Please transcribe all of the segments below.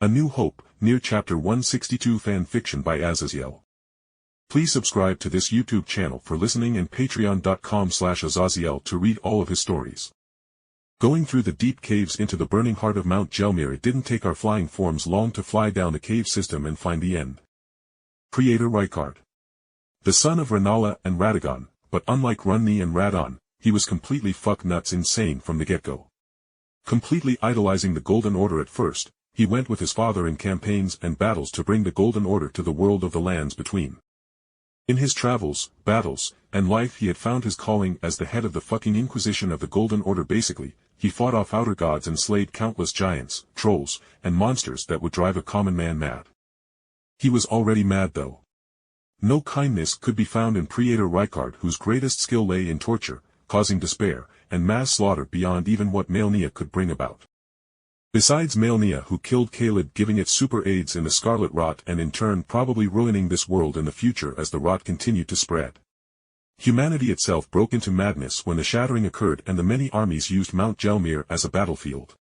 A New Hope, Nier Chapter 162 Fan Fiction by Azazyel. Please subscribe to this YouTube channel for listening and patreon.com/Azazyel to read all of his stories. Going through the deep caves into the burning heart of Mount Gelmir, it didn't take our flying forms long to fly down the cave system and find the end. Preator Rykard. The son of Rennala and Radagon, but unlike Ranni and Radahn, he was completely fuck-nuts insane from the get-go. Completely idolizing the Golden Order at first, he went with his father in campaigns and battles to bring the Golden Order to the world of the lands between. In his travels, battles, and life he had found his calling as the head of the fucking Inquisition of the Golden Order. Basically, he fought off outer gods and slayed countless giants, trolls, and monsters that would drive a common man mad. He was already mad though. No kindness could be found in Preator Rykard, whose greatest skill lay in torture, causing despair, and mass slaughter beyond even what male Nier could bring about. Besides male Nier, who killed Kaled, giving it super AIDS in the Scarlet Rot and in turn probably ruining this world in the future as the rot continued to spread. Humanity itself broke into madness when the shattering occurred and the many armies used Mount Gelmir as a battlefield.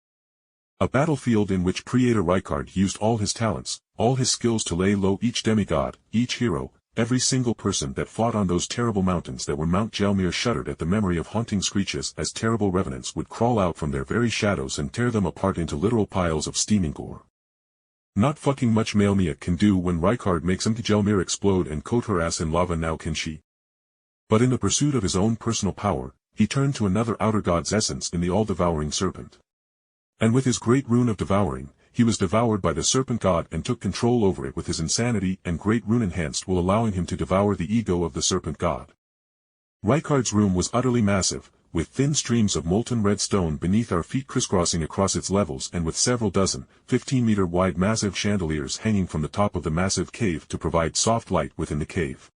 A battlefield in which Preator Rykard used all his talents, all his skills to lay low each demigod, each hero, every single person that fought on those terrible mountains that were Mount Gelmir shuddered at the memory of haunting screeches as terrible revenants would crawl out from their very shadows and tear them apart into literal piles of steaming gore. Not fucking much male Nier can do when Rykard makes Mount Gelmir explode and coat her ass in lava, now can she? But in the pursuit of his own personal power, he turned to another outer god's essence in the all-devouring serpent. And with his great rune of devouring, he was devoured by the serpent god and took control over it with his insanity and great rune enhanced will allowing him to devour the ego of the serpent god. Rykard's rune was utterly massive, with thin streams of molten red stone beneath our feet crisscrossing across its levels and with several dozen, 15-meter wide massive chandeliers hanging from the top of the massive cave to provide soft light within the cave.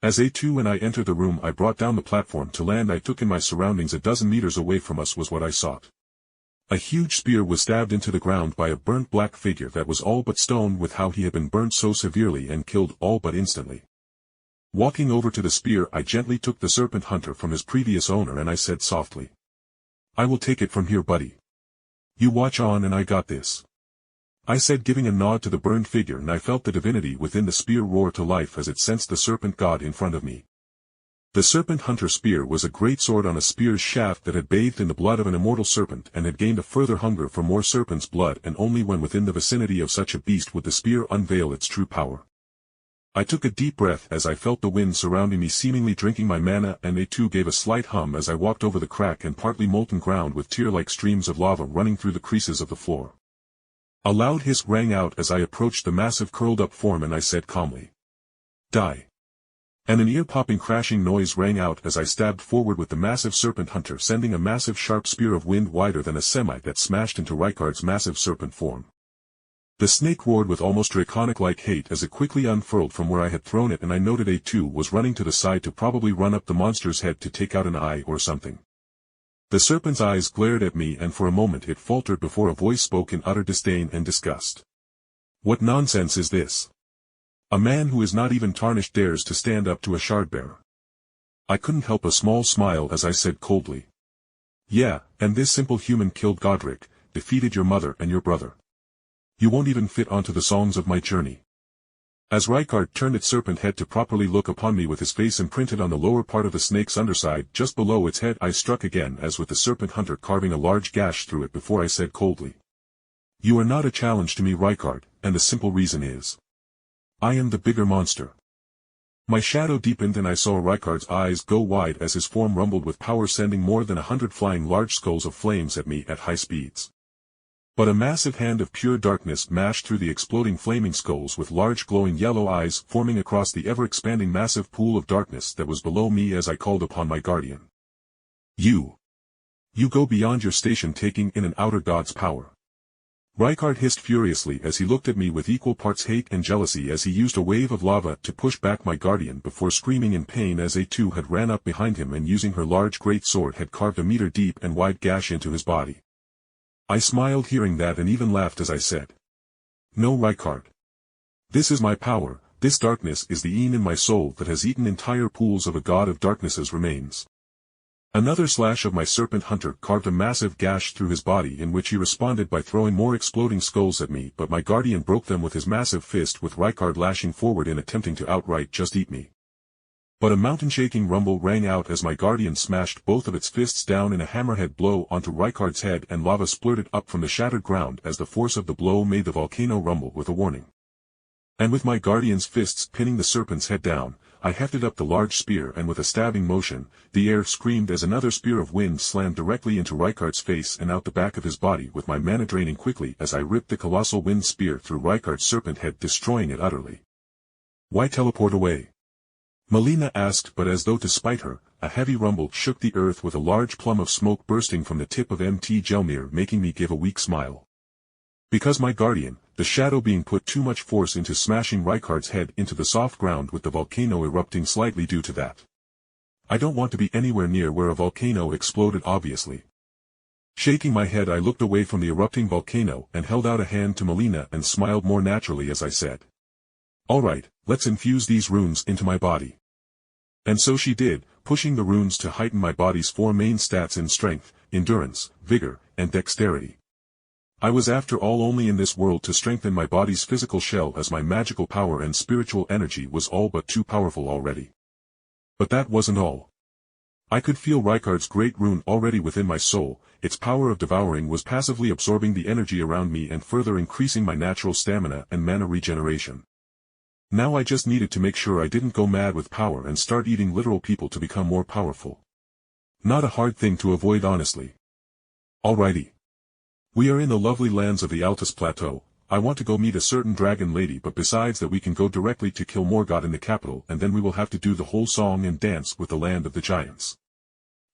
As A2 and I entered the room, I brought down the platform to land. I took in my surroundings. A dozen meters away from us was what I sought. A huge spear was stabbed into the ground by a burnt black figure that was all but stone with how he had been burnt so severely and killed all but instantly. Walking over to the spear, I gently took the serpent hunter from his previous owner and I said softly, "I will take it from here, buddy. You watch on and I got this," I said, giving a nod to the burned figure, and I felt the divinity within the spear roar to life as it sensed the serpent god in front of me. The serpent hunter spear was a great sword on a spear's shaft that had bathed in the blood of an immortal serpent and had gained a further hunger for more serpent's blood, and only when within the vicinity of such a beast would the spear unveil its true power. I took a deep breath as I felt the wind surrounding me seemingly drinking my mana, and they too gave a slight hum as I walked over the crack and partly molten ground with tear-like streams of lava running through the creases of the floor. A loud hiss rang out as I approached the massive curled-up form and I said calmly, "Die." And an ear-popping crashing noise rang out as I stabbed forward with the massive serpent hunter, sending a massive sharp spear of wind wider than a semi that smashed into Rykard's massive serpent form. The snake roared with almost draconic-like hate as it quickly unfurled from where I had thrown it, and I noted A2 was running to the side to probably run up the monster's head to take out an eye or something. The serpent's eyes glared at me and for a moment it faltered before a voice spoke in utter disdain and disgust. "What nonsense is this? A man who is not even tarnished dares to stand up to a shardbearer." I couldn't help a small smile as I said coldly, "Yeah, and this simple human killed Godric, defeated your mother and your brother. You won't even fit onto the songs of my journey." As Rykard turned its serpent head to properly look upon me with his face imprinted on the lower part of the snake's underside just below its head, I struck again as with the serpent hunter carving a large gash through it before I said coldly, "You are not a challenge to me, Rykard, and the simple reason is, I am the bigger monster." My shadow deepened and I saw Rykard's eyes go wide as his form rumbled with power, sending more than 100 flying large skulls of flames at me at high speeds. But a massive hand of pure darkness mashed through the exploding flaming skulls with large glowing yellow eyes forming across the ever-expanding massive pool of darkness that was below me as I called upon my guardian. You go beyond your station, taking in an outer god's power." Rykard hissed furiously as he looked at me with equal parts hate and jealousy as he used a wave of lava to push back my guardian before screaming in pain as A2 had ran up behind him and using her large great sword had carved a meter deep and wide gash into his body. I smiled hearing that and even laughed as I said, "No, Rykard. This is my power. This darkness is the een in my soul that has eaten entire pools of a god of darkness's remains. Another slash of my serpent hunter carved a massive gash through his body, in which he responded by throwing more exploding skulls at me, but my guardian broke them with his massive fist, with Rykard lashing forward in attempting to outright just eat me. But a mountain-shaking rumble rang out as my guardian smashed both of its fists down in a hammerhead blow onto Rykard's head, and lava splurted up from the shattered ground as the force of the blow made the volcano rumble with a warning. And with my guardian's fists pinning the serpent's head down, I hefted up the large spear, and with a stabbing motion, the air screamed as another spear of wind slammed directly into Rykard's face and out the back of his body, with my mana draining quickly as I ripped the colossal wind spear through Rykard's serpent head, destroying it utterly. "Why teleport away?" Melina asked, but as though to spite her, a heavy rumble shook the earth, with a large plum of smoke bursting from the tip of Mount Gelmir, making me give a weak smile. Because my guardian, the shadow being put too much force into smashing Rykard's head into the soft ground, with the volcano erupting slightly due to that. I don't want to be anywhere near where a volcano exploded, obviously. Shaking my head, I looked away from the erupting volcano and held out a hand to Melina and smiled more naturally as I said, "Alright, let's infuse these runes into my body." And so she did, pushing the runes to heighten my body's four main stats in strength, endurance, vigor, and dexterity. I was after all only in this world to strengthen my body's physical shell, as my magical power and spiritual energy was all but too powerful already. But that wasn't all. I could feel Rykard's great rune already within my soul. Its power of devouring was passively absorbing the energy around me and further increasing my natural stamina and mana regeneration. Now I just needed to make sure I didn't go mad with power and start eating literal people to become more powerful. Not a hard thing to avoid, honestly. Alrighty. We are in the lovely lands of the Altus Plateau. I want to go meet a certain dragon lady, but besides that we can go directly to kill Morgott in the capital, and then we will have to do the whole song and dance with the land of the giants.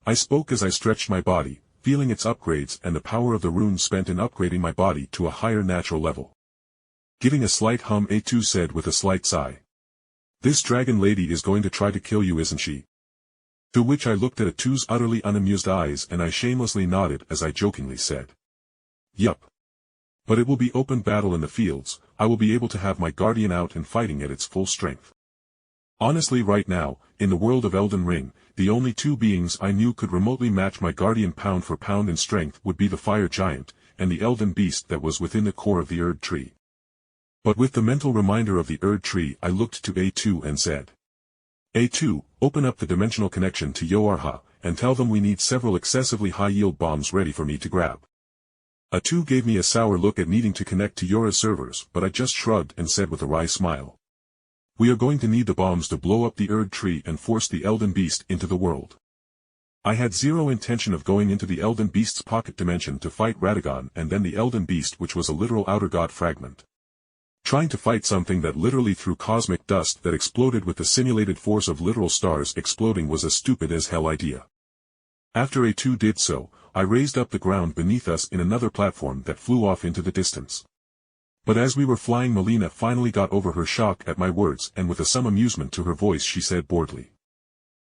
I spoke as I stretched my body, feeling its upgrades and the power of the runes spent in upgrading my body to a higher natural level. Giving a slight hum, A2 said with a slight sigh. "This dragon lady is going to try to kill you, isn't she?" To which I looked at A2's utterly unamused eyes, and I shamelessly nodded as I jokingly said, "Yup. But it will be open battle in the fields. I will be able to have my guardian out and fighting at its full strength." Honestly, right now, in the world of Elden Ring, the only two beings I knew could remotely match my guardian pound for pound in strength would be the fire giant, and the elden beast that was within the core of the Erd tree. But with the mental reminder of the Erd tree, I looked to A2 and said, "A2, open up the dimensional connection to Yoarha, and tell them we need several excessively high-yield bombs ready for me to grab." A2 gave me a sour look at needing to connect to Yora's servers, but I just shrugged and said with a wry smile, "We are going to need the bombs to blow up the Erd tree and force the Elden Beast into the world." I had zero intention of going into the Elden Beast's pocket dimension to fight Radagon and then the Elden Beast, which was a literal outer god fragment. Trying to fight something that literally threw cosmic dust that exploded with the simulated force of literal stars exploding was a stupid as hell idea. After A2 did so, I raised up the ground beneath us in another platform that flew off into the distance. But as we were flying, Melina finally got over her shock at my words, and with some amusement to her voice she said boredly,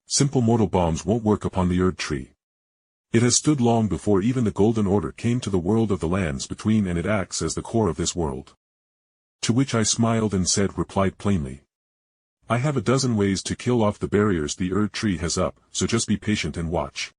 "Simple mortal bombs won't work upon the Erd tree. It has stood long before even the Golden Order came to the world of the lands between, and it acts as the core of this world." To which I smiled and replied plainly, "I have a dozen ways to kill off the barriers the Erd tree has up, so just be patient and watch."